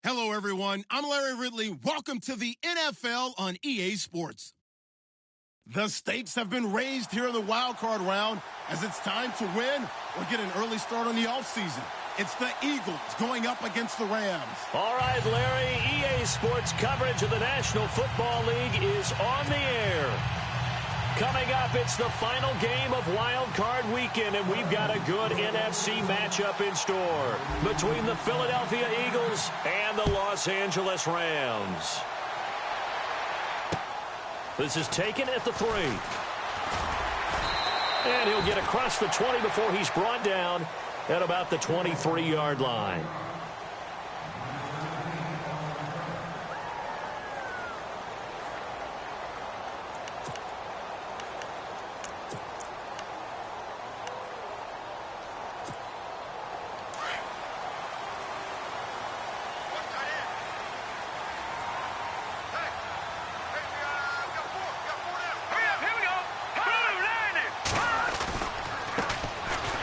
Hello, everyone. I'm Larry Ridley. Welcome to the NFL on EA Sports. The stakes have been raised here in the Wildcard round as it's time to win or get an early start on the offseason. It's the Eagles going up against the Rams. All right, Larry, EA Sports coverage of the National Football League is on the air. Coming up, it's the final game of Wild Card Weekend, and we've got a good NFC matchup in store between the Philadelphia Eagles and the Los Angeles Rams. This is taken at the 3. And he'll get across the 20 before he's brought down at about the 23-yard line.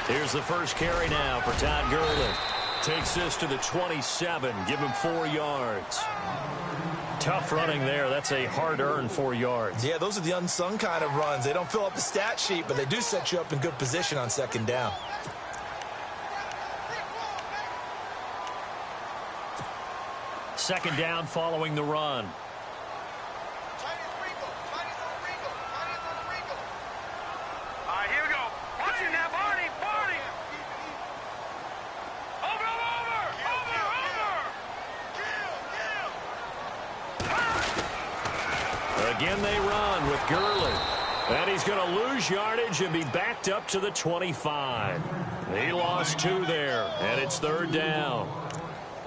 Here's the first carry now for Todd Gurley. Takes this to the 27. Give him 4 yards. Tough running there. That's a hard-earned 4 yards. Yeah, those are the unsung kind of runs. They don't fill up the stat sheet, but they do set you up in good position on second down. Second down following the run. Again they run with Gurley. And he's going to lose yardage and be backed up to the 25. He lost 2 there, and it's third down.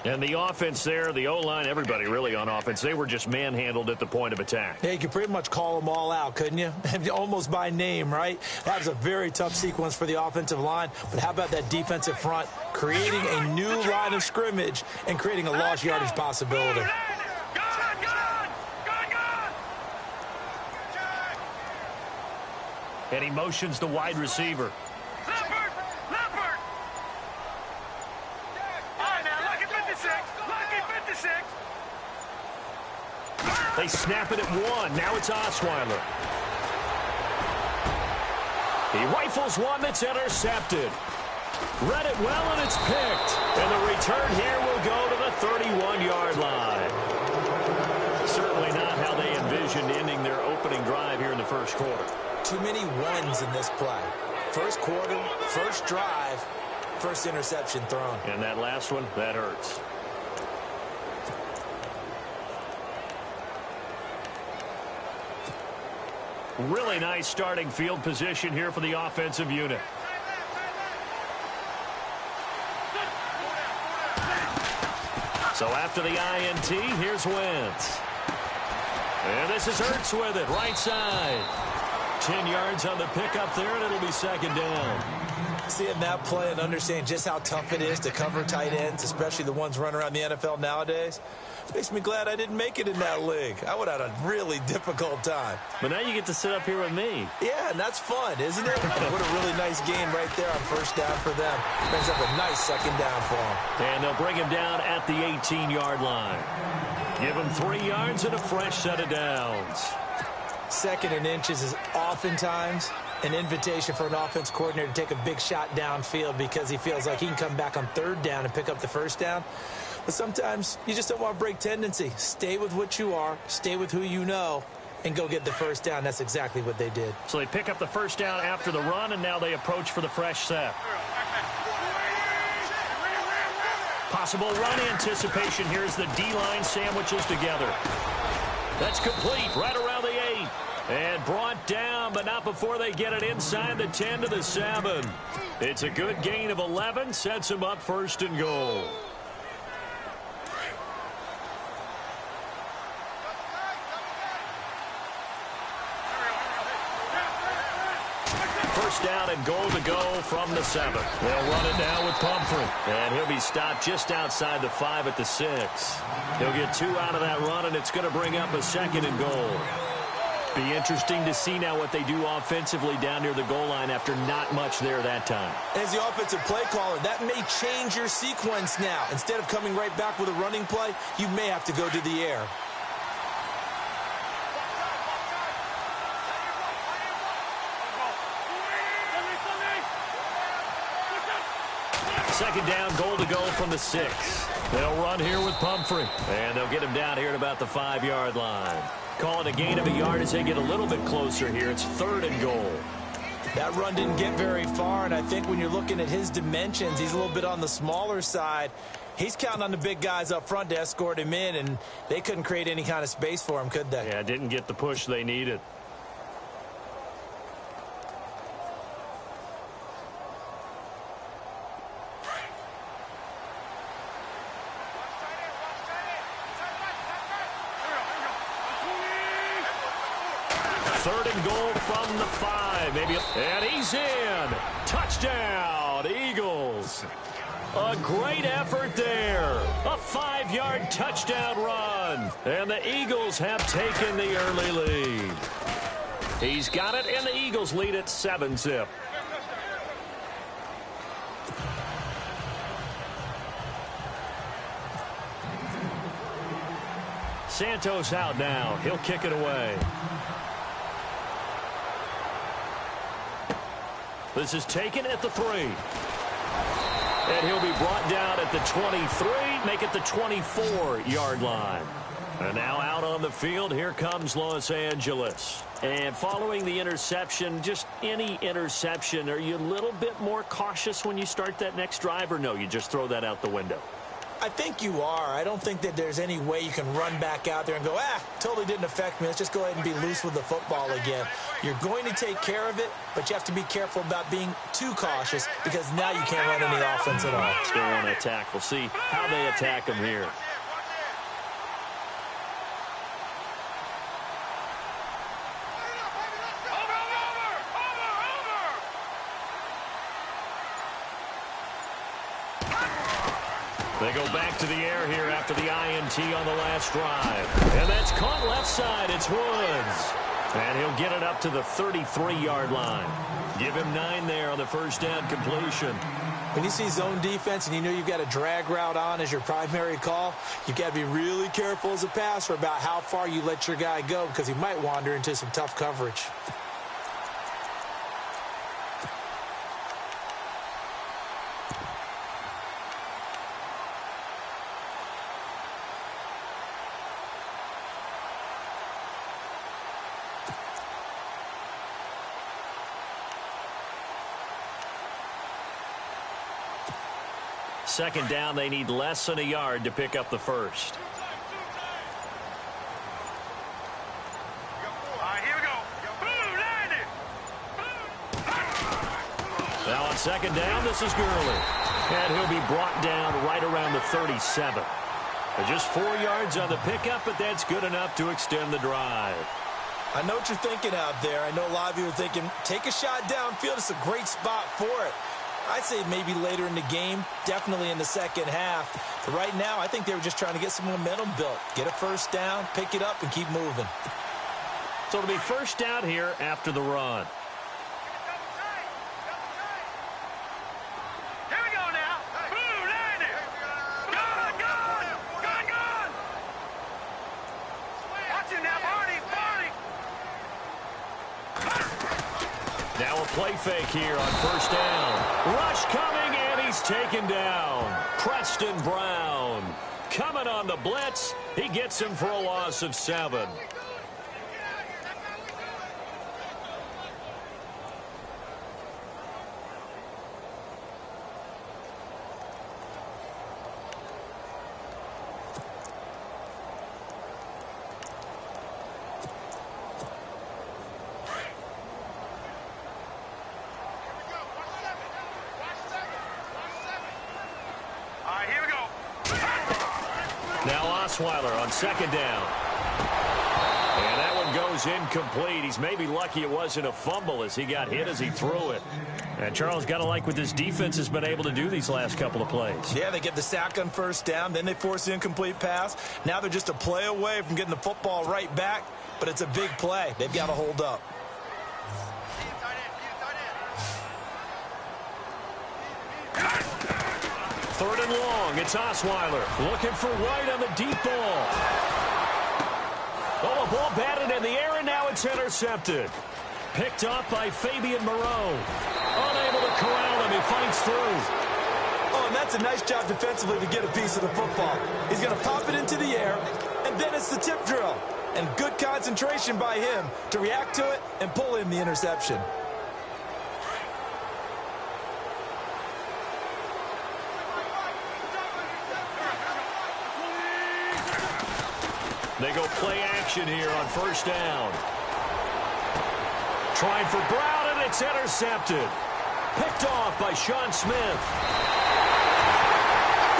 And the offense there, the O-line, everybody really on offense, they were just manhandled at the point of attack. Yeah, you could pretty much call them all out, couldn't you? Almost by name, right? That was a very tough sequence for the offensive line. But how about that defensive front creating a new line of scrimmage and creating a lost yardage possibility? And he motions the wide receiver. Leopard! Leopard! All right, now, lucky 56! Lucky 56! They snap it at 1. Now it's Osweiler. He rifles one that's intercepted. Read it well, and it's picked. And the return here will go to the 31-yard line. Certainly not how they envisioned ending their opening drive here in the first quarter. Too many ones in this play. First quarter, first drive, first interception thrown. And that last one, that hurts. Really nice starting field position here for the offensive unit. So after the INT, here's Wentz. And this is Hurts with it, right side. 10 yards on the pickup there, and it'll be second down. Seeing that play and understanding just how tough it is to cover tight ends, especially the ones running around the NFL nowadays, makes me glad I didn't make it in that league. I would have had a really difficult time. But now you get to sit up here with me. Yeah, and that's fun, isn't it? What a really nice game right there on first down for them. Brings up a nice second down for them. And they'll bring him down at the 18-yard line. Give him 3 yards and a fresh set of downs. Second and inches is oftentimes an invitation for an offense coordinator to take a big shot downfield because he feels like he can come back on third down and pick up the first down. But sometimes you just don't want to break tendency. Stay with what you are, stay with who you know, and go get the first down. That's exactly what they did. So they pick up the first down after the run, and now they approach for the fresh set. Possible run anticipation. Here's the D-line sandwiches together. That's complete right around the 8. And brought down, but not before they get it inside the 10 to the 7. It's a good gain of 11. Sets them up first and goal. First down and goal to go from the 7. They'll run it now with Pumphrey. And he'll be stopped just outside the 5 at the 6. He'll get 2 out of that run, and it's going to bring up a second and goal. Be interesting to see now what they do offensively down near the goal line after not much there that time. As the offensive play caller, that may change your sequence now. Instead of coming right back with a running play, you may have to go to the air. Second down, goal to go from the 6. They'll run here with Pumphrey. And they'll get him down here at about the 5-yard line. Call it a gain of a yard as they get a little bit closer here. It's 3rd and goal. That run didn't get very far, and I think when you're looking at his dimensions, he's a little bit on the smaller side. He's counting on the big guys up front to escort him in, and they couldn't create any kind of space for him, could they? Yeah, didn't get the push they needed. Third and goal from the 5. And he's in. Touchdown, Eagles. A great effort there. A 5-yard touchdown run. And the Eagles have taken the early lead. He's got it, and the Eagles lead at 7-zip. Santos out now. He'll kick it away. This is taken at the 3. And he'll be brought down at the 23, make it the 24-yard line. And now out on the field, here comes Los Angeles. And following the interception, just any interception, are you a little bit more cautious when you start that next drive, or no, you just throw that out the window? I think you are. I don't think that there's any way you can run back out there and go, totally didn't affect me. Let's just go ahead and be loose with the football again. You're going to take care of it, but you have to be careful about being too cautious because now you can't run any offense at all. Still want to attack. We'll see how they attack him here. They go back to the air here after the INT on the last drive. And that's caught left side. It's Woods. And he'll get it up to the 33-yard line. Give him 9 there on the first down completion. When you see zone defense and you know you've got a drag route on as your primary call, you've got to be really careful as a passer about how far you let your guy go because he might wander into some tough coverage. Second down, they need less than a yard to pick up the first. Here we go. Boom, Now on second down, this is Gurley. And he'll be brought down right around the 37. Just 4 yards on the pickup, but that's good enough to extend the drive. I know what you're thinking out there. I know a lot of you are thinking, take a shot downfield. It's a great spot for it. I'd say maybe later in the game, definitely in the second half. But right now, I think they were just trying to get some momentum built. Get a first down, pick it up, and keep moving. So it'll be first down here after the run. Here we go now. Boom, landed. Gone. Watch him now, Barney. Now a play fake here on first down. Rush coming, and he's taken down. Preston Brown coming on the blitz. He gets him for a loss of 7. Here we go. Now Osweiler on second down. And that one goes incomplete. He's maybe lucky it wasn't a fumble as he got hit as he threw it. And Charles, got to like what this defense has been able to do these last couple of plays. Yeah, they get the sack on first down, then they force the incomplete pass. Now they're just a play away from getting the football right back. but it's a big play. They've got to hold up. Third and long. It's Osweiler looking for White on the deep ball. Oh, a ball batted in the air, and now it's intercepted. Picked up by Fabian Moreau. Unable to corral him. He fights through. Oh, and that's a nice job defensively to get a piece of the football. He's going to pop it into the air, and then it's the tip drill. And good concentration by him to react to it and pull in the interception. They go play action here on first down. Trying for Brown, and it's intercepted. Picked off by Sean Smith.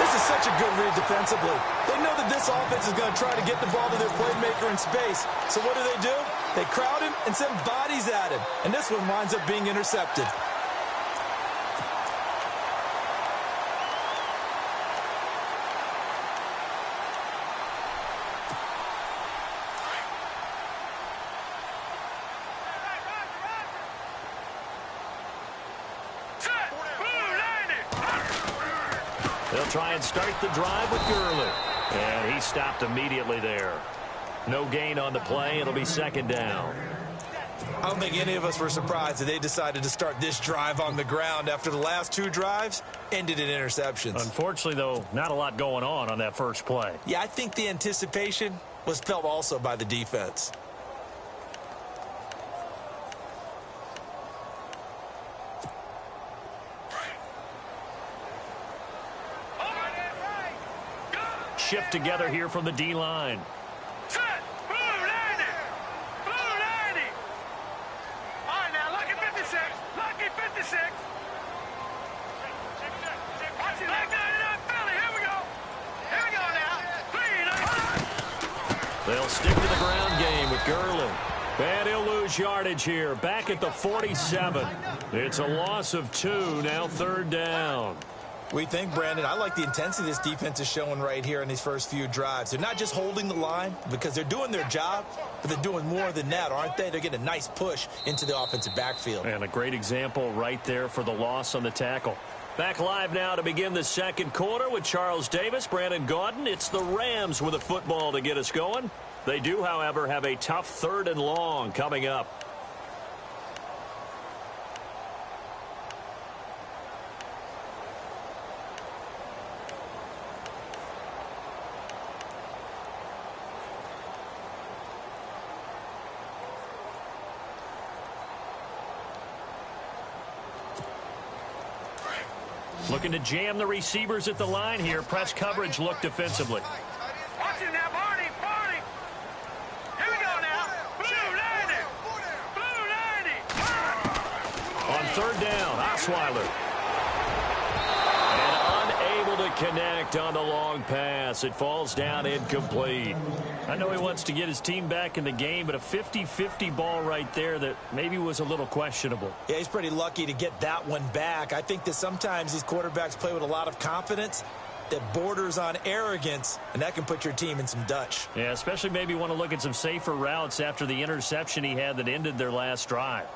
This is such a good read defensively. They know that this offense is going to try to get the ball to their playmaker in space. So what do? They crowd him and send bodies at him. And this one winds up being intercepted. They'll try and start the drive with Gurley. And he stopped immediately there. No gain on the play. It'll be second down. I don't think any of us were surprised that they decided to start this drive on the ground after the last two drives ended in interceptions. Unfortunately, though, not a lot going on that first play. Yeah, I think the anticipation was felt also by the defense. Shift together here from the D-line. Set. Blue 90. Blue 90. All right, now, lucky 56. Lucky 56. Watch it. Back 99 Philly. Here we go. Here we go now. Clean. They'll stick to the ground game with Gurley. And he'll lose yardage here. Back at the 47. It's a loss of 2. Now third down. We think, Brandon, I like the intensity this defense is showing right here in these first few drives. They're not just holding the line because they're doing their job, but they're doing more than that, aren't they? They're getting a nice push into the offensive backfield. And a great example right there for the loss on the tackle. Back live now to begin the second quarter with Charles Davis, Brandon Gaudin. It's the Rams with a football to get us going. They do, however, have a tough third and long coming up. Looking to jam the receivers at the line here. Press coverage look defensively. Watch it now, Barney. Barney. Here we go now. Blue 90. Blue 90. On third down, Osweiler. And unable to connect on the long pass. It falls down incomplete. I know he wants to get his team back in the game, but a 50-50 ball right there that maybe was a little questionable. Yeah, he's pretty lucky to get that one back. I think that sometimes these quarterbacks play with a lot of confidence that borders on arrogance, and that can put your team in some Dutch. Yeah, especially maybe want to look at some safer routes after the interception he had that ended their last drive.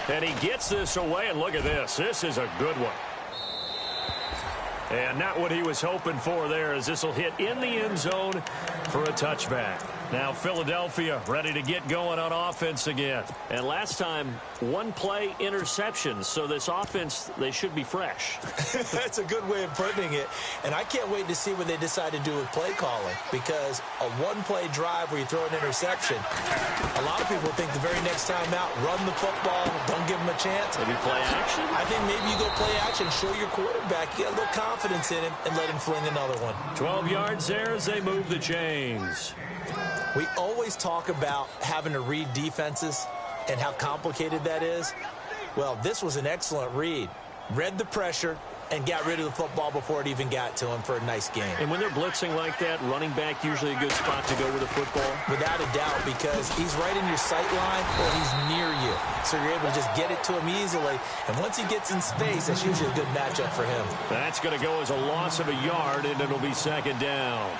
And he gets this away, and look at this. This is a good one. And not what he was hoping for there, as this will hit in the end zone for a touchback. Now Philadelphia ready to get going on offense again. And last time, one play interception. So this offense, they should be fresh. That's a good way of putting it. And I can't wait to see what they decide to do with play calling. Because a one-play drive where you throw an interception, a lot of people think the very next time out, run the football, don't give them a chance. Maybe play action? I think maybe you go play action, show your quarterback, you get a little confidence in him, and let him fling another one. 12 yards there as they move the chains. We always talk about having to read defenses and how complicated that is. Well, this was an excellent read. Read the pressure, and got rid of the football before it even got to him for a nice game. And when they're blitzing like that, running back usually a good spot to go with the football? Without a doubt, because he's right in your sight line or he's near you. So you're able to just get it to him easily. And once he gets in space, that's usually a good matchup for him. That's going to go as a loss of a yard, and it'll be second down.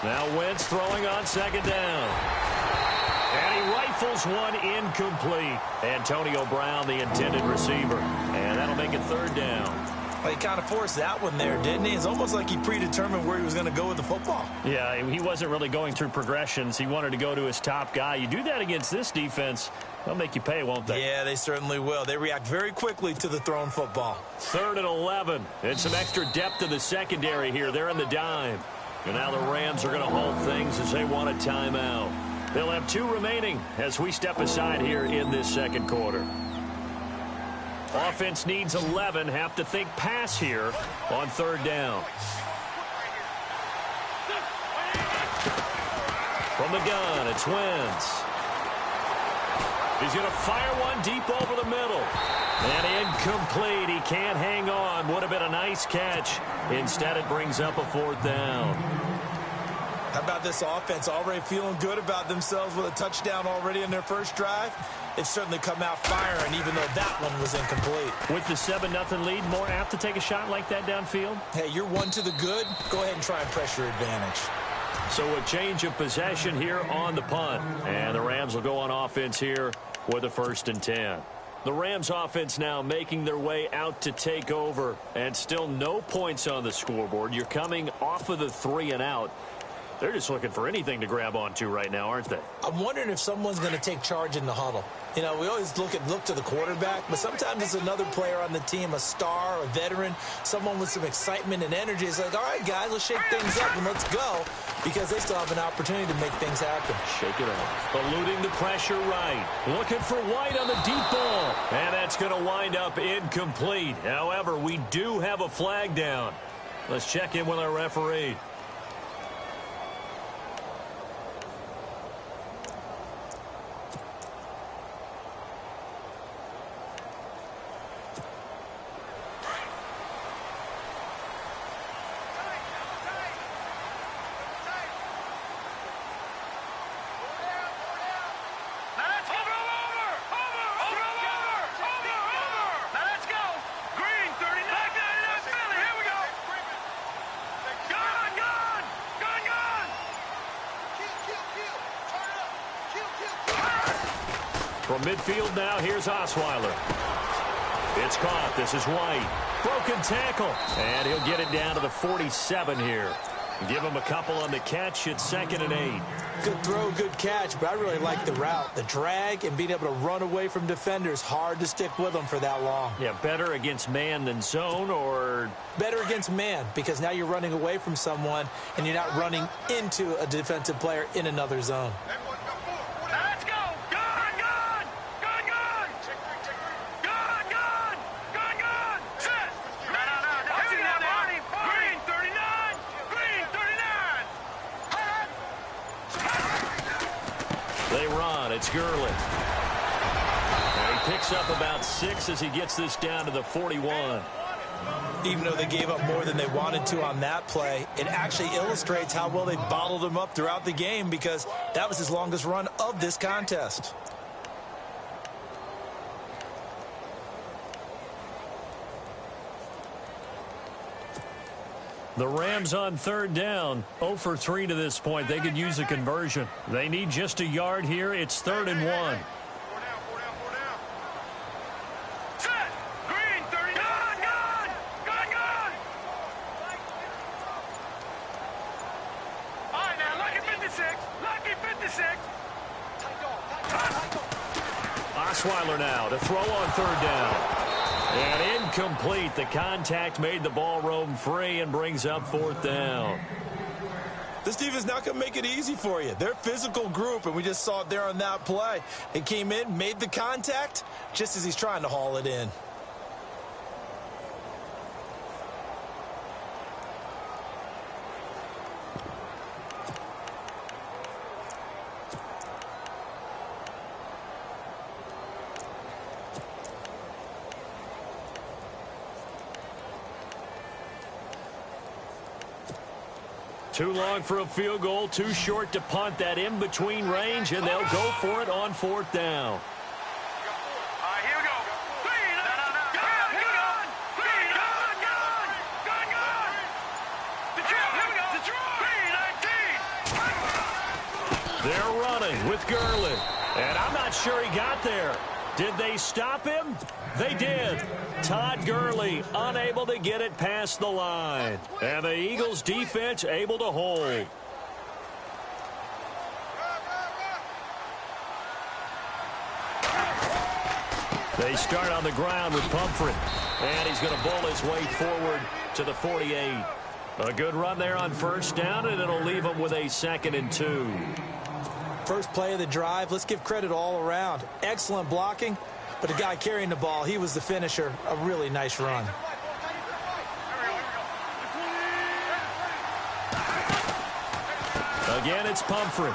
Now Wentz throwing on second down. And he rifles one incomplete. Antonio Brown, the intended receiver. And that'll make it third down. Well, he kind of forced that one there, didn't he? It's almost like he predetermined where he was going to go with the football. Yeah, he wasn't really going through progressions. He wanted to go to his top guy. You do that against this defense, they'll make you pay, won't they? Yeah, they certainly will. They react very quickly to the thrown football. 3rd and 11. And some extra depth in the secondary here. They're in the dime. And now the Rams are going to hold things as they want a timeout. They'll have 2 remaining as we step aside here in this second quarter. Offense needs 11. Have to think pass here on 3rd down. From the gun, it's Wentz. He's going to fire one deep over the middle. And incomplete. He can't hang on. Would have been a nice catch. Instead, it brings up a 4th down. How about this offense already feeling good about themselves with a touchdown already in their first drive? They've certainly come out firing, even though that one was incomplete. With the 7-0 lead, more apt to take a shot like that downfield? Hey, you're one to the good. Go ahead and try and press your advantage. So a change of possession here on the punt. And the Rams will go on offense here with a 1st and 10. The Rams offense now making their way out to take over. And still no points on the scoreboard. You're coming off of the 3 and out. They're just looking for anything to grab onto right now, aren't they? I'm wondering if someone's going to take charge in the huddle. You know, we always look to the quarterback, but sometimes it's another player on the team, a star, a veteran, someone with some excitement and energy. It's like, all right, guys, let's shake things up and let's go, because they still have an opportunity to make things happen. Shake it off. Eluding the pressure right. Looking for White on the deep ball. And that's going to wind up incomplete. However, we do have a flag down. Let's check in with our referee. From midfield now, here's Osweiler. It's caught. This is White. Broken tackle. And he'll get it down to the 47 here. Give him a couple on the catch. It's 2nd and 8. Good throw, good catch, but I really like the route. The drag and being able to run away from defenders. Hard to stick with them for that long. Yeah, better against man than zone, or? Better against man, because now you're running away from someone and you're not running into a defensive player in another zone. Let's go! Gun, gun! Gun, gun! Gun, gun! Gun, gun! Set! No. Don't see that, Barney! Green 39! Green 39! They run. It's Gurley. And he picks up about 6 as he gets this down to the 41. Even though they gave up more than they wanted to on that play, it actually illustrates how well they bottled him up throughout the game, because that was his longest run of this contest. The Rams on 3rd down, 0 for 3 to this point. They could use a conversion. They need just a yard here. It's 3rd and 1. Set! Green 39! Gun, gun! All right, now, lucky 56! Lucky 56! Osweiler now to throw on 3rd down. And incomplete. The contact made the ball roam free and brings up 4th down. This defense not going to make it easy for you. They're a physical group, and we just saw it there on that play. They came in, made the contact, just as he's trying to haul it in. Too long for a field goal, too short to punt. That in-between range, and they'll go for it on 4th down. Here we go. They're running with Gurley. And I'm not sure he got there. Did they stop him? They did. Todd Gurley unable to get it past the line. And the Eagles defense able to hold. They start on the ground with Pumphrey. And he's going to bowl his way forward to the 48. A good run there on 1st down, and it'll leave him with a 2nd and 2. First play of the drive, let's give credit all around. Excellent blocking, but the guy carrying the ball, he was the finisher. A really nice run. Again, it's Pumphrey.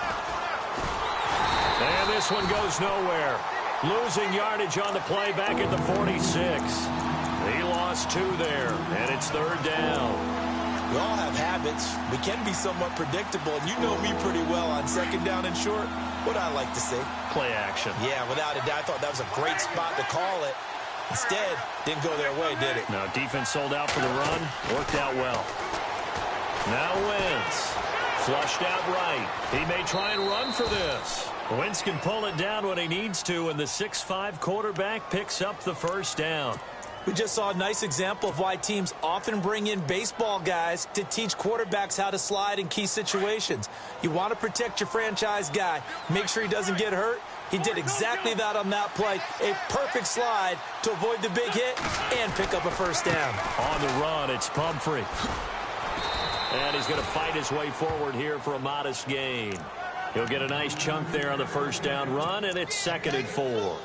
And this one goes nowhere. Losing yardage on the play back at the 46. He lost 2 there, and it's 3rd down. We all have habits. We can be somewhat predictable, and you know me pretty well on 2nd down and short. What I like to see? Play action. Yeah, without a doubt. I thought that was a great spot to call it. Instead, didn't go their way, did it? No, defense sold out for the run. Worked out well. Now Wentz. Flushed out right. He may try and run for this. Wentz can pull it down when he needs to, and the 6'5" quarterback picks up the 1st down. We just saw a nice example of why teams often bring in baseball guys to teach quarterbacks how to slide in key situations. You want to protect your franchise guy. Make sure he doesn't get hurt. He did exactly that on that play. A perfect slide to avoid the big hit and pick up a 1st down. On the run, it's Pumphrey. And he's going to fight his way forward here for a modest gain. He'll get a nice chunk there on the 1st down run, and it's 2nd and 4.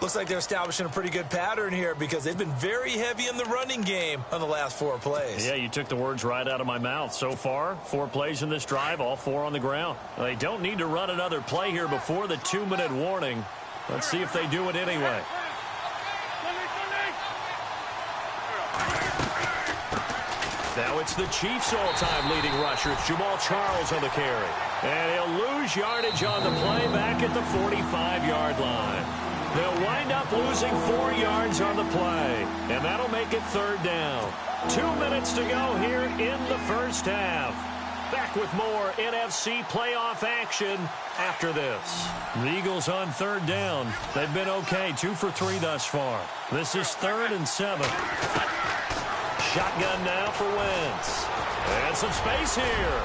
Looks like they're establishing a pretty good pattern here because they've been very heavy in the running game on the last 4 plays. Yeah, you took the words right out of my mouth. So far, 4 plays in this drive, all 4 on the ground. They don't need to run another play here before the 2-minute warning. Let's see if they do it anyway. Now it's the Chiefs' all-time leading rusher. It's Jamal Charles on the carry. And he'll lose yardage on the play back at the 45-yard line. They'll wind up losing 4 yards on the play, and that'll make it 3rd down. 2 minutes to go here in the 1st half. Back with more NFC playoff action after this. The Eagles on 3rd down. They've been okay, 2 for 3 thus far. This is 3rd and 7. Shotgun now for Wentz. And some space here.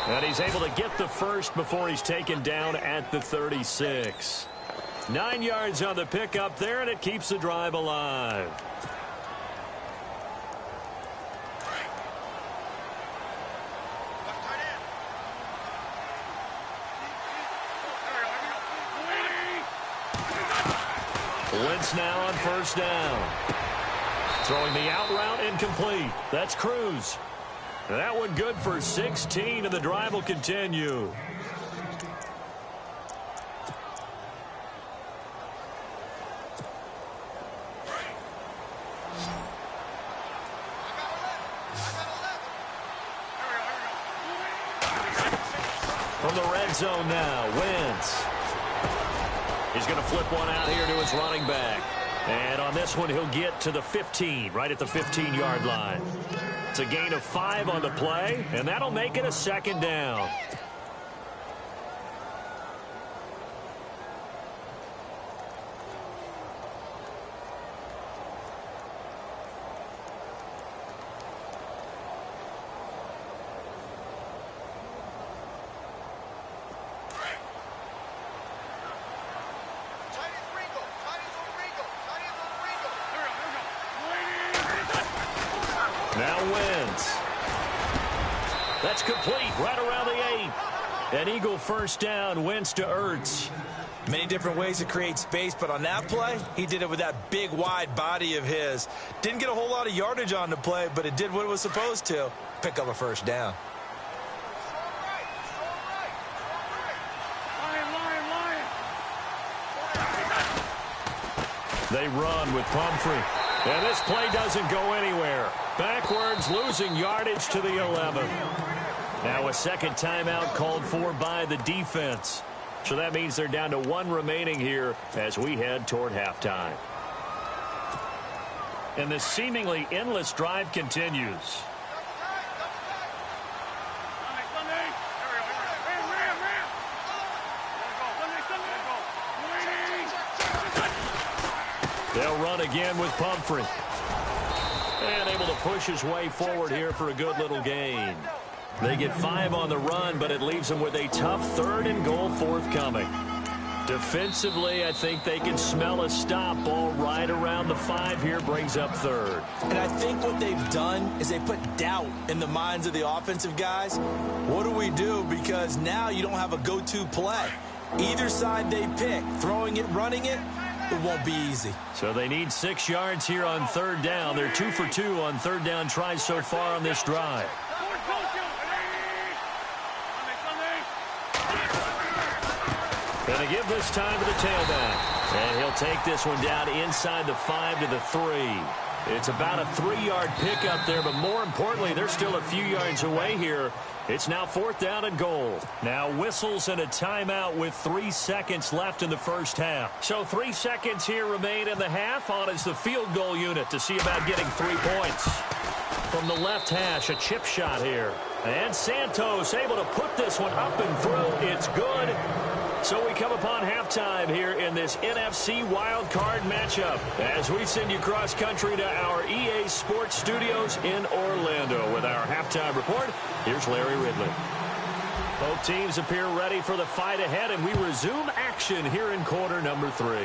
And he's able to get the 1st before he's taken down at the 36. 9 yards on the pickup there, and it keeps the drive alive. Wentz now on 1st down. Throwing the out route incomplete. That's Cruz. That one good for 16, and the drive will continue. From the red zone now, Wentz. He's going to flip one out here to his running back. And on this one, he'll get to the 15, right at the 15-yard line. It's a gain of 5 on the play, and that'll make it a 2nd down. Now Wentz. That's complete right around the 8. An Eagle 1st down. Wentz to Ertz. Many different ways to create space, but on that play, he did it with that big, wide body of his. Didn't get a whole lot of yardage on the play, but it did what it was supposed to. Pick up a 1st down. They run with Pumphrey. And this play doesn't go anywhere. Backwards, losing yardage to the 11. Now a second timeout called for by the defense. So that means they're down to 1 remaining here as we head toward halftime. And this seemingly endless drive continues. They'll run again with Pumphrey. And able to push his way forward here for a good little gain. They get 5 on the run, but it leaves them with a tough 3rd and goal forthcoming. Defensively, I think they can smell a stop. Ball right around the 5 here, brings up 3rd. And I think what they've done is they put doubt in the minds of the offensive guys. What do we do? Because now you don't have a go-to play. Either side they pick, throwing it, running it, it won't be easy. So they need 6 yards here on 3rd down. They're 2 for 2 on 3rd down tries so far on this drive. Going to give this time to the tailback. And he'll take this one down inside the 5 to the 3. It's about a 3-yard pickup there, but more importantly, they're still a few yards away here. It's now 4th down and goal. Now whistles and a timeout with 3 seconds left in the first half. So 3 seconds here remain in the half. On is the field goal unit to see about getting 3 points. From the left hash, a chip shot here. And Santos able to put this one up and through. It's good. So we come upon halftime here in this NFC Wildcard matchup as we send you cross-country to our EA Sports Studios in Orlando with our halftime report. Here's Larry Ridley. Both teams appear ready for the fight ahead, and we resume action here in quarter number 3.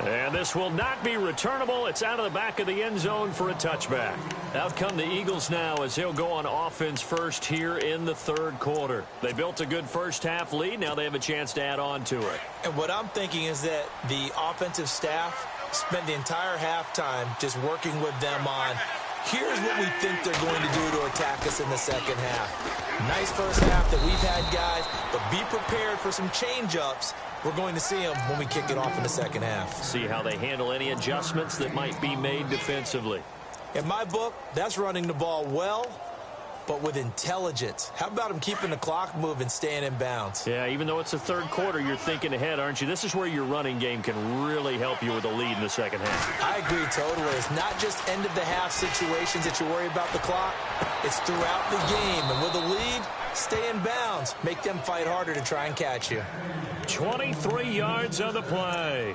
And this will not be returnable. It's out of the back of the end zone for a touchback. Out come the Eagles now as he'll go on offense first here in the 3rd quarter. They built a good first half lead. Now they have a chance to add on to it. And what I'm thinking is that the offensive staff spent the entire halftime just working with them on, here's what we think they're going to do to attack us in the second half. Nice first half that we've had, guys, but be prepared for some change-ups. We're going to see them when we kick it off in the second half. See how they handle any adjustments that might be made defensively. In my book, that's running the ball well, but with intelligence. How about them keeping the clock moving, staying in bounds? Yeah, even though it's the 3rd quarter, you're thinking ahead, aren't you? This is where your running game can really help you with a lead in the second half. I agree totally. It's not just end-of-the-half situations that you worry about the clock. It's throughout the game. And with a lead, stay in bounds. Make them fight harder to try and catch you. 23 yards on the play.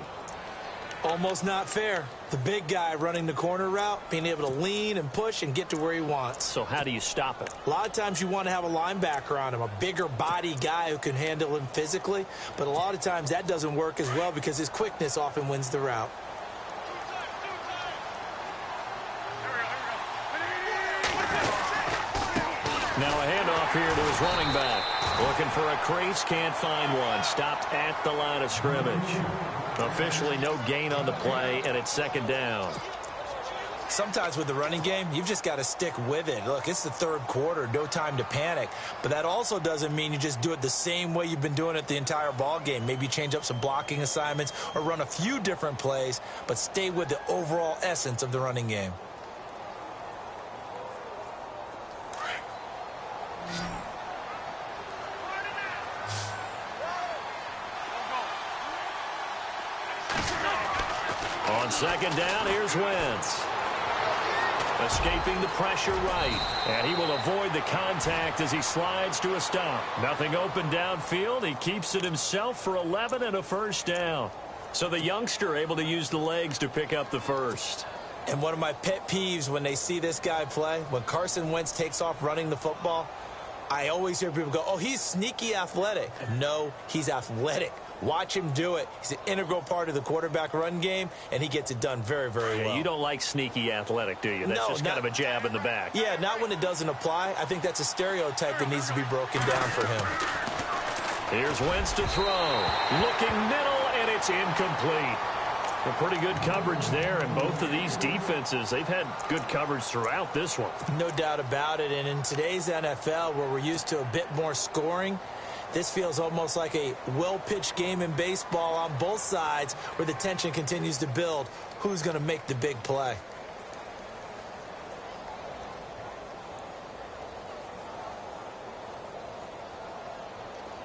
Almost not fair. The big guy running the corner route, being able to lean and push and get to where he wants. So how do you stop it? A lot of times you want to have a linebacker on him, a bigger body guy who can handle him physically. But a lot of times that doesn't work as well because his quickness often wins the route. Now a handoff here to his running back. Looking for a crease, can't find one. Stopped at the line of scrimmage. Officially no gain on the play, and it's 2nd down. Sometimes with the running game, you've just got to stick with it. Look, it's the 3rd quarter, no time to panic. But that also doesn't mean you just do it the same way you've been doing it the entire ball game. Maybe change up some blocking assignments or run a few different plays, but stay with the overall essence of the running game. On 2nd down, here's Wentz. Escaping the pressure right. And he will avoid the contact as he slides to a stop. Nothing open downfield. He keeps it himself for 11 and a first down. So the youngster able to use the legs to pick up the first. And one of my pet peeves when they see this guy play, when Carson Wentz takes off running the football, I always hear people go, oh, he's sneaky athletic. No, he's athletic. Watch him do it. He's an integral part of the quarterback run game, and he gets it done very, very well. You don't like sneaky athletic, do you? That's just kind of a jab in the back. Yeah, not when it doesn't apply. I think that's a stereotype that needs to be broken down for him. Here's Wentz to throw. Looking middle, and it's incomplete. A pretty good coverage there, and both of these defenses, they've had good coverage throughout this one. No doubt about it, and in today's NFL, where we're used to a bit more scoring, this feels almost like a well-pitched game in baseball on both sides where the tension continues to build. Who's going to make the big play?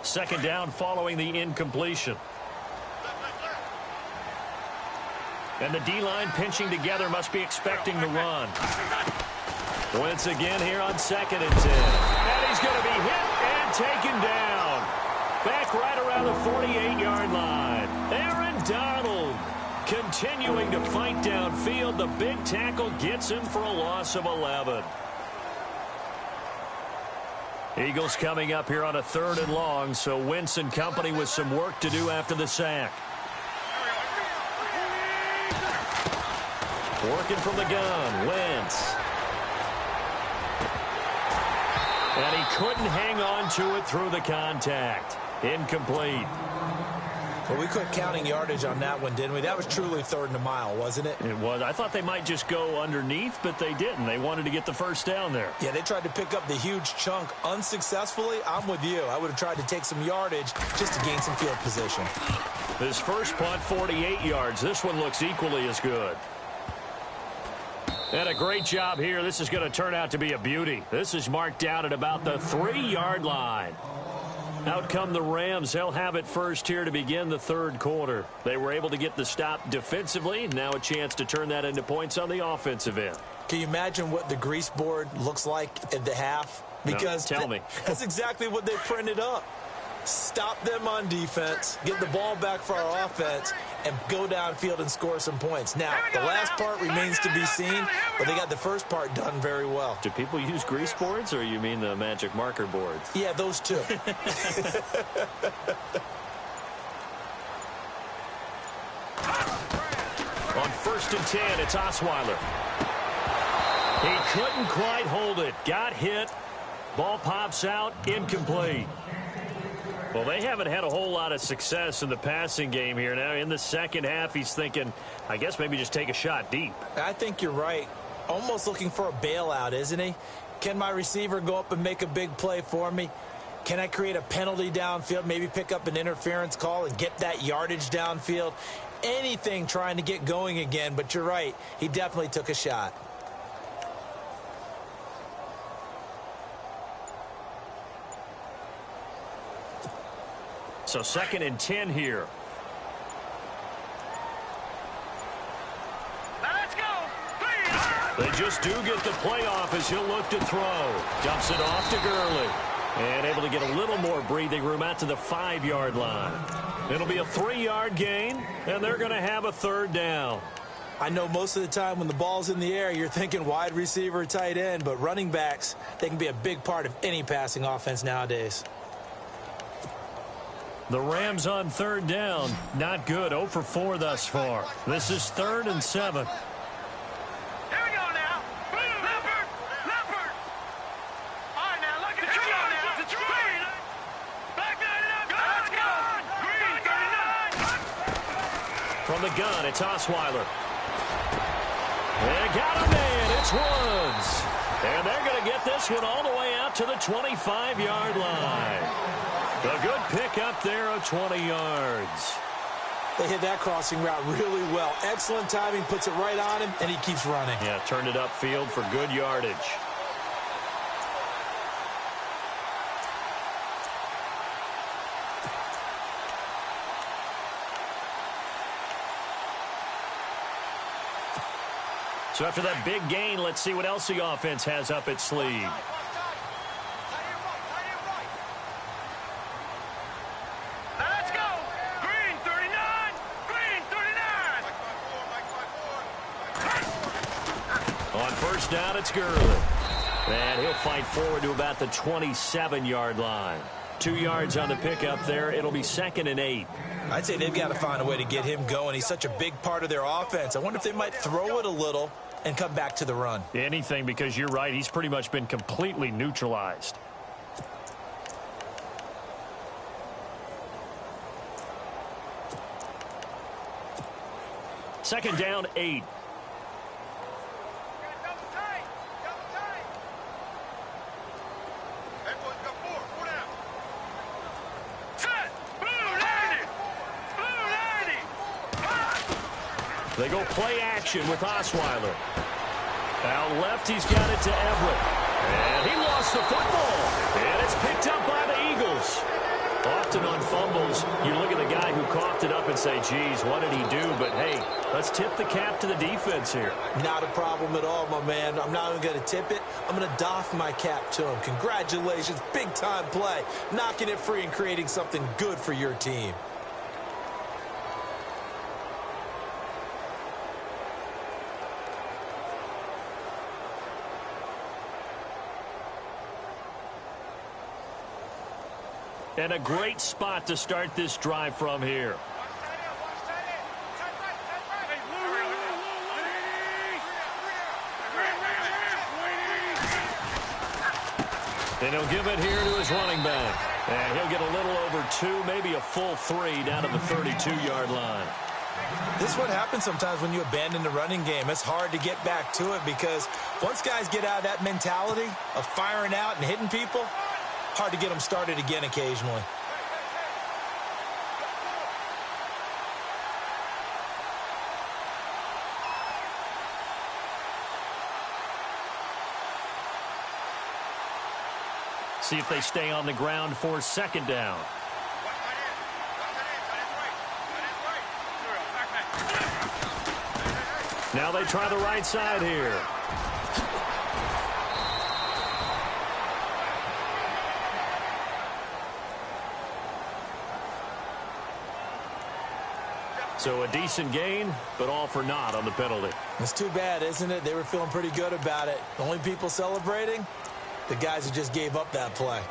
Second down following the incompletion. And the D-line pinching together, must be expecting the run. Wentz again here on 2nd and 10. And he's going to be hit and taken down. Back right around the 48-yard line. Aaron Donald continuing to fight downfield. The big tackle gets him for a loss of 11. Eagles coming up here on a 3rd and long, so Wentz and company with some work to do after the sack. Working from the gun, Wentz. And he couldn't hang on to it through the contact. Incomplete. Well, we quit counting yardage on that one, didn't we? That was truly 3rd and a mile, wasn't it? It was. I thought they might just go underneath, but they didn't. They wanted to get the first down there. Yeah, they tried to pick up the huge chunk unsuccessfully. I'm with you. I would have tried to take some yardage just to gain some field position. This first punt, 48 yards. This one looks equally as good. And a great job here. This is going to turn out to be a beauty. This is marked out at about the 3-yard line. Out come the Rams. They'll have it first here to begin the 3rd quarter. They were able to get the stop defensively. Now a chance to turn that into points on the offensive end. Can you imagine what the grease board looks like at the half? Because no, tell me. That's exactly what they printed up. Stop them on defense, get the ball back for our offense, and go downfield and score some points. Now, the last part remains to be seen, but they got the first part done very well. Do people use grease boards, or you mean the magic marker boards? Yeah, those two. On 1st and 10, it's Osweiler. He couldn't quite hold it. Got hit. Ball pops out. Incomplete. Well, they haven't had a whole lot of success in the passing game here. Now, in the second half, he's thinking, I guess maybe just take a shot deep. I think you're right. Almost looking for a bailout, isn't he? Can my receiver go up and make a big play for me? Can I create a penalty downfield, maybe pick up an interference call and get that yardage downfield? Anything trying to get going again, but you're right. He definitely took a shot. So 2nd and 10 here. Now let's go. They just do get the playoff as he'll look to throw. Dumps it off to Gurley. And able to get a little more breathing room out to the 5-yard line. It'll be a 3-yard gain, and they're going to have a 3rd down. I know most of the time when the ball's in the air, you're thinking wide receiver, tight end, but running backs, they can be a big part of any passing offense nowadays. The Rams on 3rd down. Not good. 0 for 4 thus far. This is 3rd and 7. Here we go now. Leopard. All right, now look at the tree now. The tree. Back that up. Let's go. Green 39. From the gun, it's Osweiler. They got a man. It's Woods. And they're going to get this one all the way out to the 25-yard line. A good pick up there of 20 yards. They hit that crossing route really well. Excellent timing, puts it right on him, and he keeps running. Yeah, turned it upfield for good yardage. So after that big gain, let's see what else the offense has up its sleeve. Down, it's Gurley. And he'll fight forward to about the 27-yard line. 2 yards on the pickup there. It'll be 2nd and 8. I'd say they've got to find a way to get him going. He's such a big part of their offense. I wonder if they might throw it a little and come back to the run. Anything, because you're right. He's pretty much been completely neutralized. Second down, 8. They go play action with Osweiler. Out left, he's got it to Everett. And he lost the football. And it's picked up by the Eagles. Off often on fumbles, you look at the guy who coughed it up and say, geez, what did he do? But, hey, let's tip the cap to the defense here. Not a problem at all, my man. I'm not even going to tip it. I'm going to doff my cap to him. Congratulations. Big-time play. Knocking it free and creating something good for your team. And a great spot to start this drive from here. And he'll give it here to his running back. And he'll get a little over 2, maybe a full 3 down to the 32-yard line. This is what happens sometimes when you abandon the running game. It's hard to get back to it because once guys get out of that mentality of firing out and hitting people, hard to get them started again occasionally. See if they stay on the ground for second down. Now they try the right side here. So a decent gain, but all for naught on the penalty. It's too bad, isn't it? They were feeling pretty good about it. The only people celebrating, the guys who just gave up that play.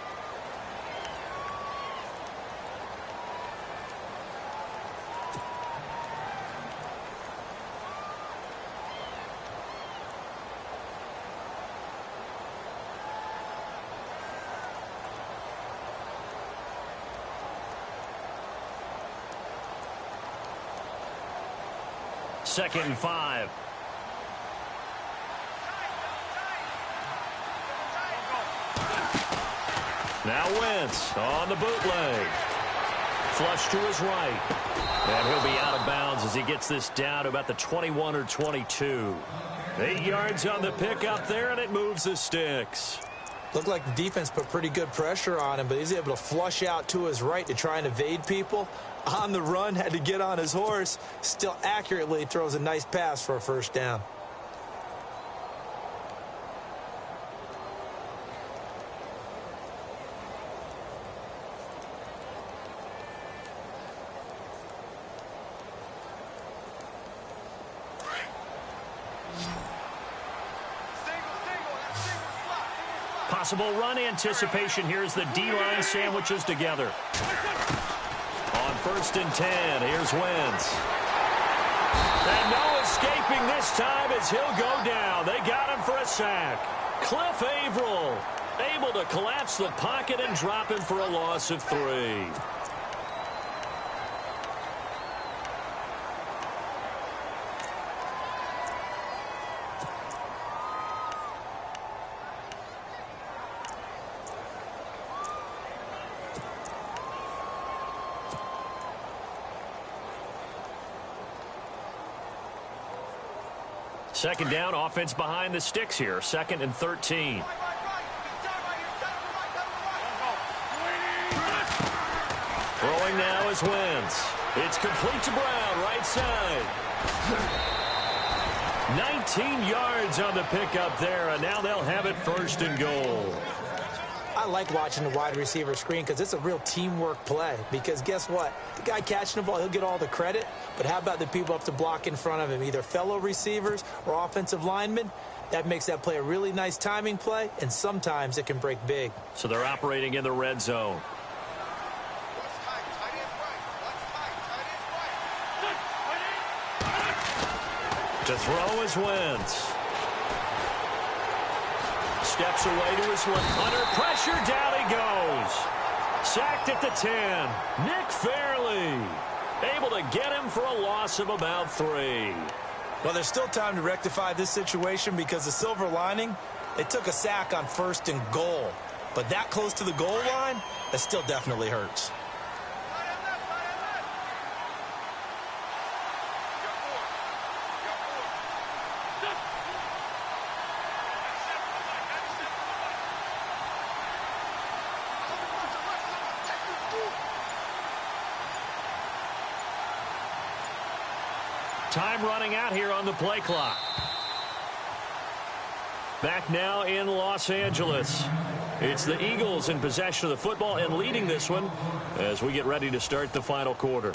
Second and 5. Now Wentz on the bootleg. Flush to his right. And he'll be out of bounds as he gets this down to about the 21 or 22. 8 yards on the pickup there, and it moves the sticks. Looked like the defense put pretty good pressure on him, but he's able to flush out to his right to try and evade people. On the run, had to get on his horse. Still accurately throws a nice pass for a first down. Possible run anticipation. Here's the D-line sandwiches together. On first and 10, here's Wentz. And no escaping this time as he'll go down. They got him for a sack. Cliff Averill able to collapse the pocket and drop him for a loss of 3. Second down, offense behind the sticks here. Second and 13. Throwing now is Wentz. It's complete to Brown, right side. 19 yards on the pickup there, and now they'll have it first and goal. I like watching the wide receiver screen because it's a real teamwork play. Because guess what? The guy catching the ball, he'll get all the credit. But how about the people up to block in front of him, either fellow receivers or offensive linemen? That makes that play a really nice timing play, and sometimes it can break big. So they're operating in the red zone. To throw is Wentz. Steps away to his left. Under pressure, down he goes. Sacked at the 10. Nick Fairley able to get him for a loss of about 3. Well, there's still time to rectify this situation because the silver lining, they took a sack on first and goal. But that close to the goal line, that still definitely hurts. time running out here on the play clock. Back now in Los Angeles. It's the Eagles in possession of the football and leading this one as we get ready to start the final quarter.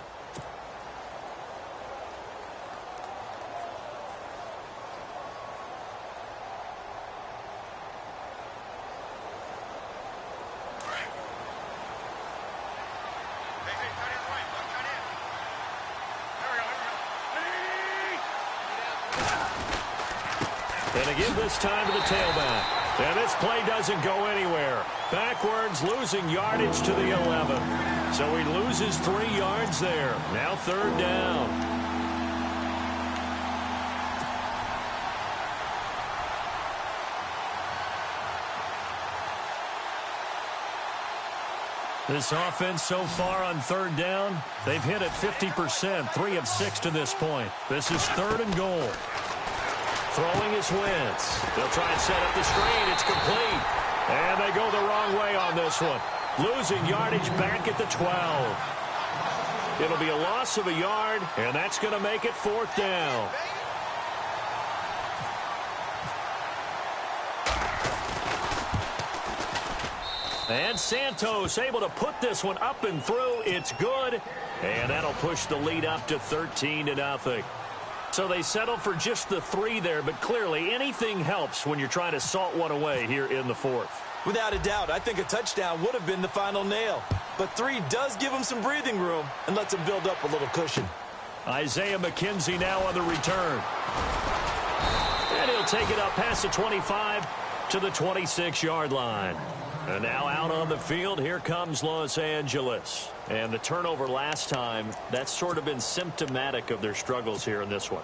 And again this time to the tailback. And this play doesn't go anywhere. Backwards, losing yardage to the 11. So he loses 3 yards there. Now 3rd down. This offense so far on 3rd down, they've hit it 50%, 3 of 6 to this point. This is 3rd and goal. Throwing is Wentz. They'll try and set up the screen. It's complete. And they go the wrong way on this one. Losing yardage back at the 12. It'll be a loss of a yard, and that's going to make it 4th down. And Santos able to put this one up and through. It's good. And that'll push the lead up to 13-0. So they settle for just the 3 there, but clearly anything helps when you're trying to salt one away here in the 4th. Without a doubt, I think a touchdown would have been the final nail. But 3 does give him some breathing room and lets him build up a little cushion. Isaiah McKenzie now on the return. And he'll take it up past the 25 to the 26-yard line. And now out on the field, here comes Los Angeles. And the turnover last time, that's sort of been symptomatic of their struggles here in this one.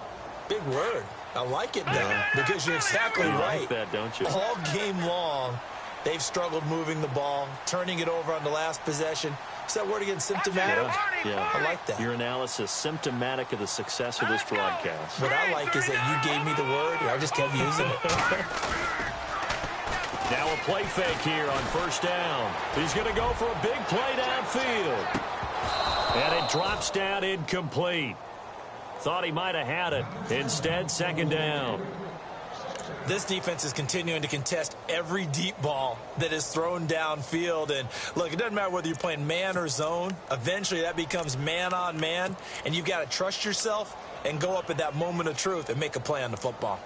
Big word. I like it, though, because you're exactly right. You like that, don't you? All game long, they've struggled moving the ball, turning it over on the last possession. Is that word again, symptomatic? Yeah. I like that. Your analysis, symptomatic of the success of this broadcast. What I like is that you gave me the word, and I just kept using it. Now a play fake here on 1st down. He's going to go for a big play downfield. And it drops down incomplete. Thought he might have had it. Instead, 2nd down. This defense is continuing to contest every deep ball that is thrown downfield. And, look, it doesn't matter whether you're playing man or zone. Eventually, that becomes man on man. And you've got to trust yourself and go up at that moment of truth and make a play on the football.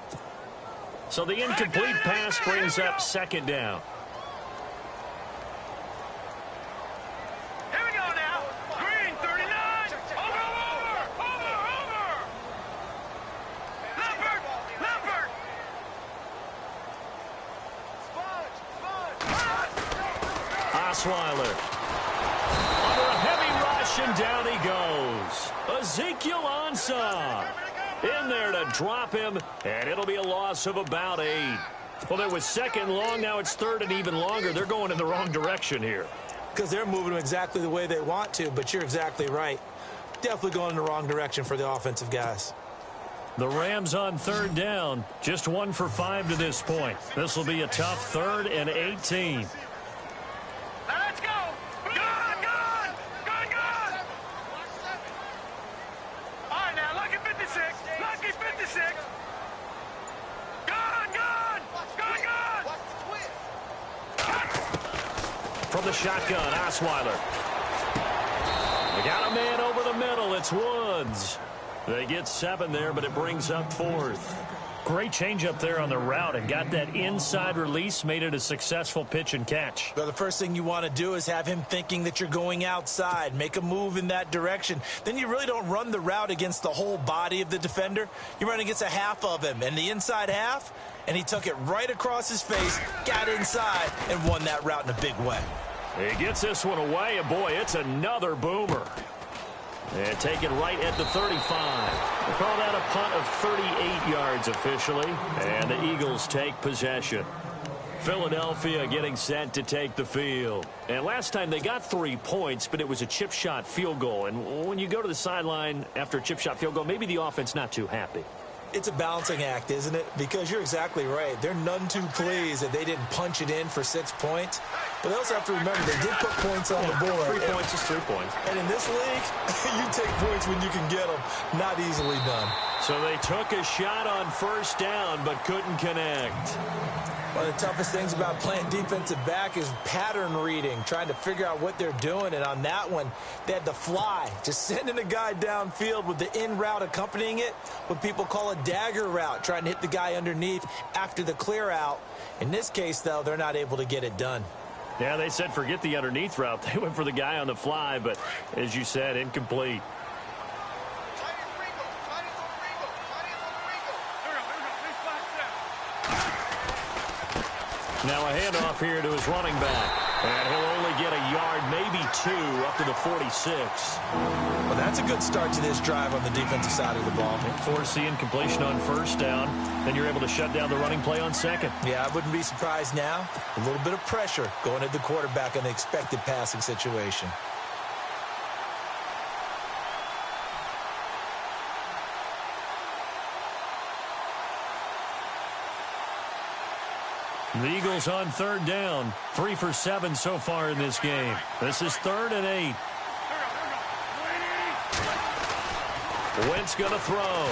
So the incomplete pass brings up 2nd down. Here we go now. Green, 39. Over. Leopard. Osweiler. Under a heavy rush, and down he goes. Ezekiel Ansah. In there to drop him, and it'll be a loss of about 8. Well, there was 2nd long. Now it's 3rd and even longer. They're going in the wrong direction here. Because they're moving them exactly the way they want to, but you're exactly right. Definitely going in the wrong direction for the offensive guys. The Rams on 3rd down. Just 1 for 5 to this point. This will be a tough 3rd and 18. Let's go. Good. All right, now, lucky 56. Lucky 56. Good. From the shotgun, Osweiler. They got a man over the middle. It's Woods. They get 7 there, but it brings up 4th. Great change up there on the route and got that inside release, made it a successful pitch and catch. Well, the first thing you want to do is have him thinking that you're going outside, make a move in that direction. Then you really don't run the route against the whole body of the defender. You run against a half of him, and the inside half, and he took it right across his face, got inside, and won that route in a big way. He gets this one away, and boy, it's another boomer. And taken right at the 35. We'll call that a punt of 38 yards officially. And the Eagles take possession. Philadelphia getting set to take the field. And last time they got 3 points, but it was a chip shot field goal. And when you go to the sideline after a chip shot field goal, maybe the offense not too happy. It's a balancing act, isn't it? Because you're exactly right. They're none too pleased that they didn't punch it in for 6 points. But they also have to remember they did put points on the board. 3 points is 3 points. And in this league, you take points when you can get them. Not easily done. So they took a shot on first down but couldn't connect. One of the toughest things about playing defensive back is pattern reading, trying to figure out what they're doing. And on that one, they had the fly, just sending a guy downfield with the in route accompanying it, what people call a dagger route, trying to hit the guy underneath after the clear out. In this case, though, they're not able to get it done. Yeah, they said forget the underneath route. They went for the guy on the fly, but as you said, incomplete. Now a handoff here to his running back. And he'll only get a yard, maybe 2, up to the 46. Well, that's a good start to this drive on the defensive side of the ball. Force the incompletion on first down. Then you're able to shut down the running play on second. Yeah, I wouldn't be surprised now. A little bit of pressure going at the quarterback in the expected passing situation. The Eagles on third down. 3 for 7 so far in this game. This is 3rd and 8. Wentz going to throw.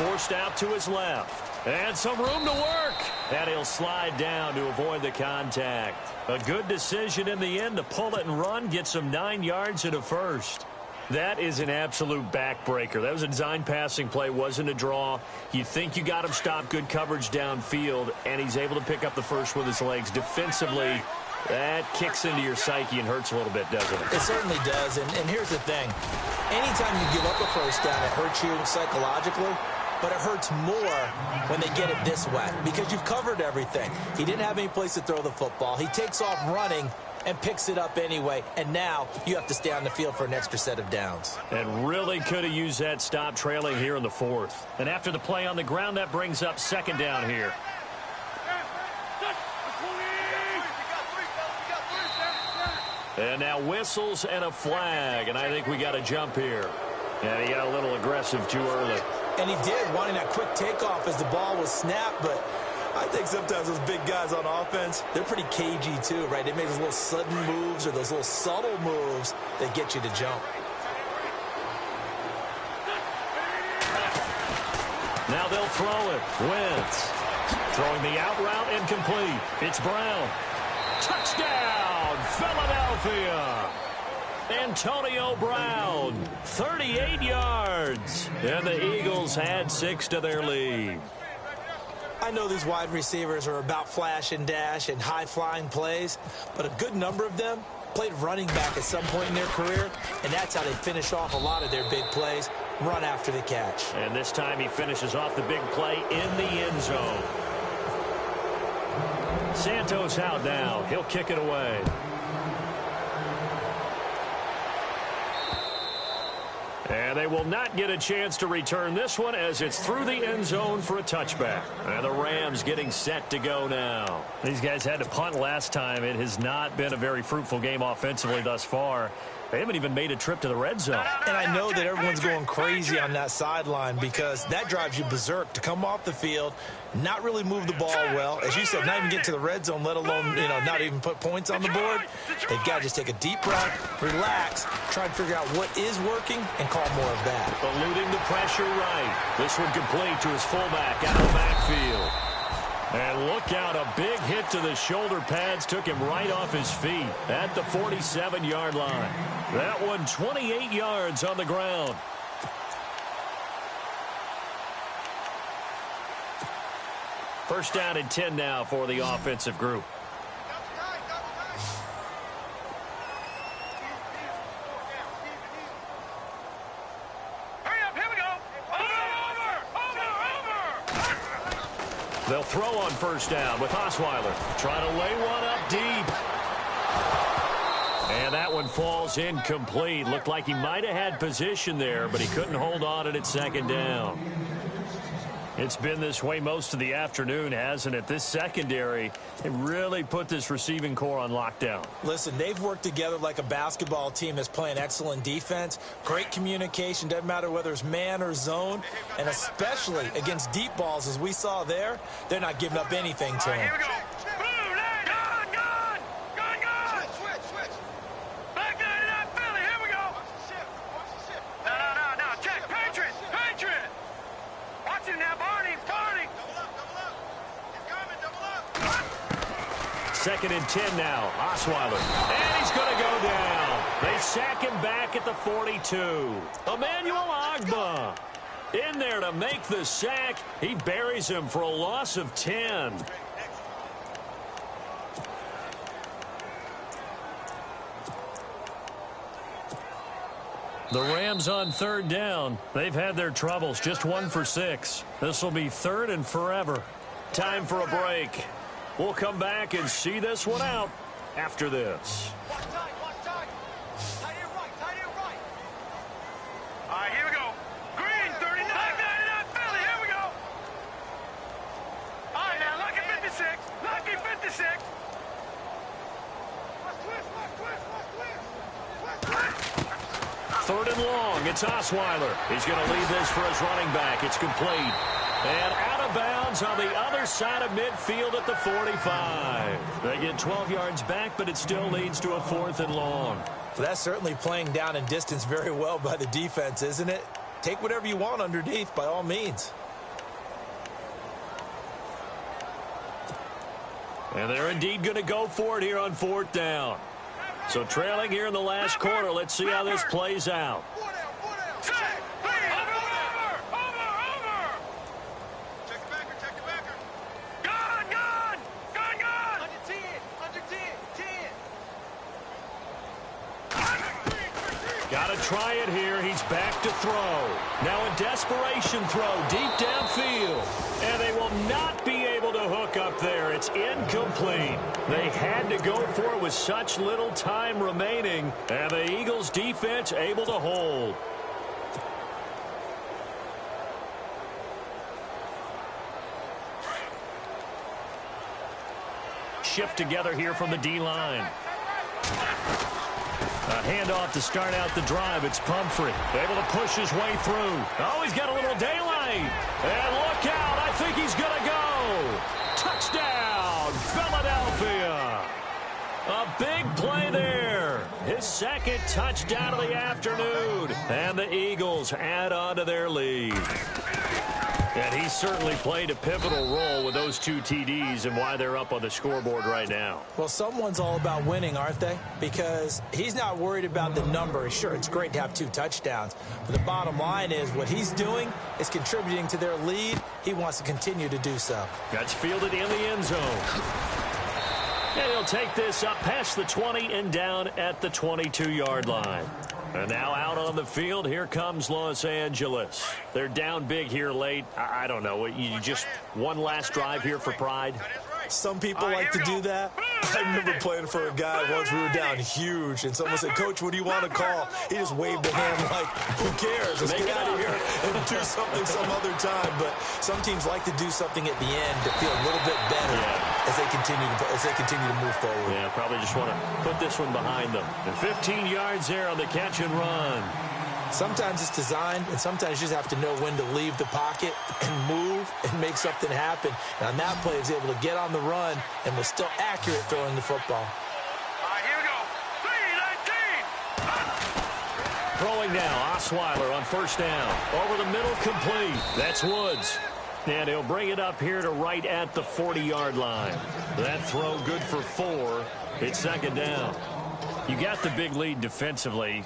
Forced out to his left. And some room to work. And he'll slide down to avoid the contact. A good decision in the end to pull it and run. Get some 9 yards and a first. That is an absolute backbreaker. That was a design passing play, wasn't a draw. You think you got him stopped, good coverage downfield, and he's able to pick up the first with his legs. Defensively, that kicks into your psyche and hurts a little bit, doesn't it? It certainly does, and here's the thing. Anytime you give up a first down, it hurts you psychologically, but it hurts more when they get it this way because you've covered everything. He didn't have any place to throw the football. He takes off running and picks it up anyway, and now you have to stay on the field for an extra set of downs. And really could have used that stop trailing here in the 4th. And after the play on the ground, that brings up 2nd down here. And now whistles and a flag, and I think we got a jump here. And he got a little aggressive too early. And he did, wanting that quick takeoff as the ball was snapped, but I think sometimes those big guys on offense, they're pretty cagey too, right? They make those little sudden moves or those little subtle moves that get you to jump. Now they'll throw it. Wentz throwing the out route incomplete. It's Brown. Touchdown, Philadelphia. Antonio Brown, 38 yards. And the Eagles had 6 to their lead. I know these wide receivers are about flash and dash and high-flying plays, but a good number of them played running back at some point in their career, and that's how they finish off a lot of their big plays, run after the catch. And this time he finishes off the big play in the end zone. Santos out now. He'll kick it away. And they will not get a chance to return this one as it's through the end zone for a touchback. And the Rams getting set to go now. These guys had to punt last time. It has not been a very fruitful game offensively thus far. They haven't even made a trip to the red zone. And I know that everyone's going crazy on that sideline because that drives you berserk to come off the field, not really move the ball well. As you said, not even get to the red zone, let alone, not even put points on the board. They've got to just take a deep breath, relax, try and figure out what is working, and call more of that. Eluding the pressure right. This one complete to his fullback out of the backfield. And look out, a big hit to the shoulder pads took him right off his feet at the 47-yard line. That one 28 yards on the ground. First down and 10 now for the offensive group. They'll throw on first down with Osweiler. Trying to lay one up deep. And that one falls incomplete. Looked like he might have had position there, but he couldn't hold on at its 2nd down. It's been this way most of the afternoon, hasn't it? This secondary, it really put this receiving core on lockdown. Listen, they've worked together like a basketball team that's playing excellent defense. Great communication, doesn't matter whether it's man or zone. And especially against deep balls, as we saw there, they're not giving up anything to him. Here we go. Switch. Back there to that Philly. Here we go. No. 2nd and 10 now. Osweiler. And he's going to go down. They sack him back at the 42. Emmanuel Ogbah in there to make the sack. He buries him for a loss of 10. The Rams on 3rd down. They've had their troubles, just 1 for 6. This will be 3rd and forever. Time for a break. We'll come back and see this one out after this. Watch time, watch time. Tight end right, tight end right. All right, here we go. Green, 39. 99, Philly, here we go. All right, now, lucky 56. Lucky 56. Watch twist, watch twist, watch twist. Watch twist. 3rd and long. It's Osweiler. He's going to leave this for his running back. It's complete. And out of bounds on the other side of midfield at the 45. They get 12 yards back, but it still leads to a 4th and long. Well, that's certainly playing down and distance very well by the defense, isn't it? Take whatever you want underneath, by all means. And they're indeed going to go for it here on 4th down. So trailing here in the last quarter, let's see how this plays out. Got to try it here. He's back to throw. Now a desperation throw deep downfield. And they will not be able to hook up there. It's incomplete. They had to go for it with such little time remaining. And the Eagles defense able to hold. Shift together here from the D-line. A handoff to start out the drive. It's Pumphrey. Able to push his way through. Oh, he's got a little daylight. And look out. I think he's going to go. Touchdown, Philadelphia. A big play there. His 2nd touchdown of the afternoon. And the Eagles add on to their lead. And he certainly played a pivotal role with those 2 TDs and why they're up on the scoreboard right now. Well, someone's all about winning, aren't they? Because he's not worried about the number. Sure, it's great to have 2 touchdowns. But the bottom line is what he's doing is contributing to their lead. He wants to continue to do so. That's fielded in the end zone. And he'll take this up past the 20 and down at the 22-yard line. And now out on the field, here comes Los Angeles. They're down big here late. I don't know. You just one last drive here for pride? Some people like to do that. I remember playing for a guy once. We were down huge, and someone said, "Coach, what do you want to call?" He just waved a hand like, who cares? Let's get out of here and do something some other time. But some teams like to do something at the end to feel a little bit better as they continue to move forward. Yeah, probably just want to put this one behind them. And 15 yards there on the catch and run. Sometimes it's designed, and sometimes you just have to know when to leave the pocket and move and make something happen. And on that play, he was able to get on the run and was still accurate throwing the football. All right, here we go. 3-19. Throwing now, Osweiler on 1st down. Over the middle, complete. That's Woods. And he'll bring it up here to right at the 40-yard line. That throw good for 4. It's 2nd down. You got the big lead defensively.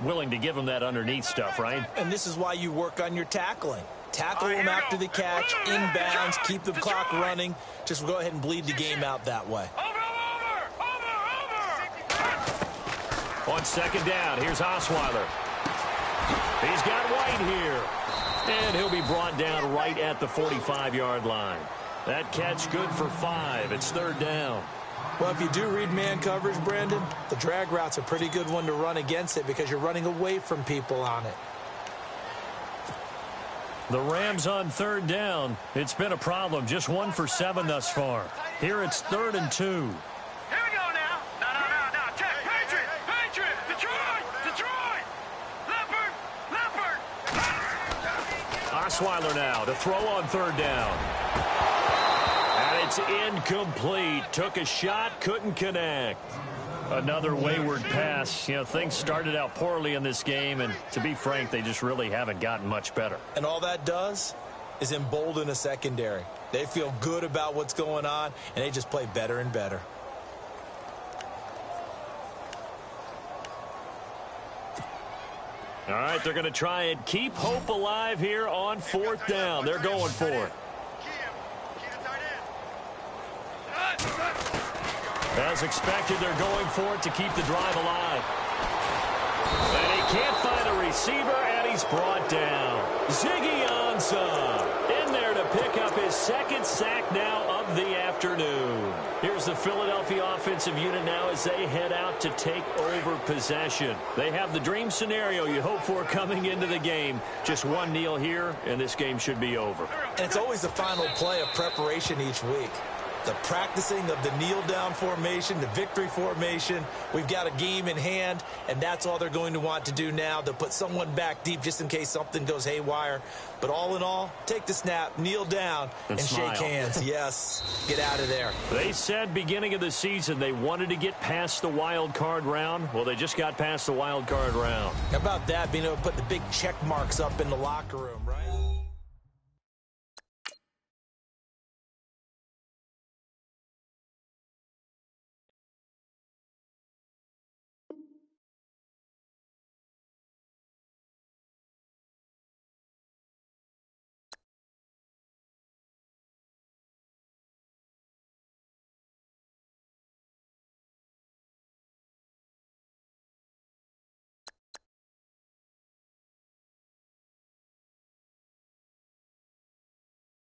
Willing to give him that underneath stuff, right? And this is why you work on your tackling. Tackle him after the catch, inbounds, keep the clock running. Just go ahead and bleed the game out that way. On 2nd down, here's Osweiler. He's got White here. And he'll be brought down right at the 45-yard line. That catch good for 5. It's 3rd down. Well, if you do read man coverage, Brandon, the drag route's a pretty good one to run against it because you're running away from people on it. The Rams on 3rd down. It's been a problem. Just 1 for 7 thus far. Here it's 3rd and 2. Here we go now. No. Check. Patriot. Detroit. Leopard. Osweiler now to throw on 3rd down. It's incomplete. Took a shot, couldn't connect. Another wayward pass. You know, things started out poorly in this game, and to be frank, they just really haven't gotten much better. And all that does is embolden a secondary. They feel good about what's going on, and they just play better and better. All right, they're going to try and keep hope alive here on 4th down. They're going for it. As expected, they're going for it to keep the drive alive. And he can't find a receiver, and he's brought down. Ziggy Ansah in there to pick up his 2nd sack now of the afternoon. Here's the Philadelphia offensive unit now as they head out to take over possession. They have the dream scenario you hope for coming into the game. Just one kneel here, and this game should be over. And it's always the final play of preparation each week. The practicing of the kneel-down formation, the victory formation. We've got a game in hand, and that's all they're going to want to do now. They'll put someone back deep just in case something goes haywire. But all in all, take the snap, kneel down, and shake hands. Yes, get out of there. They said beginning of the season they wanted to get past the wild card round. Well, they just got past the wild card round. How about that, being able to put the big check marks up in the locker room, right?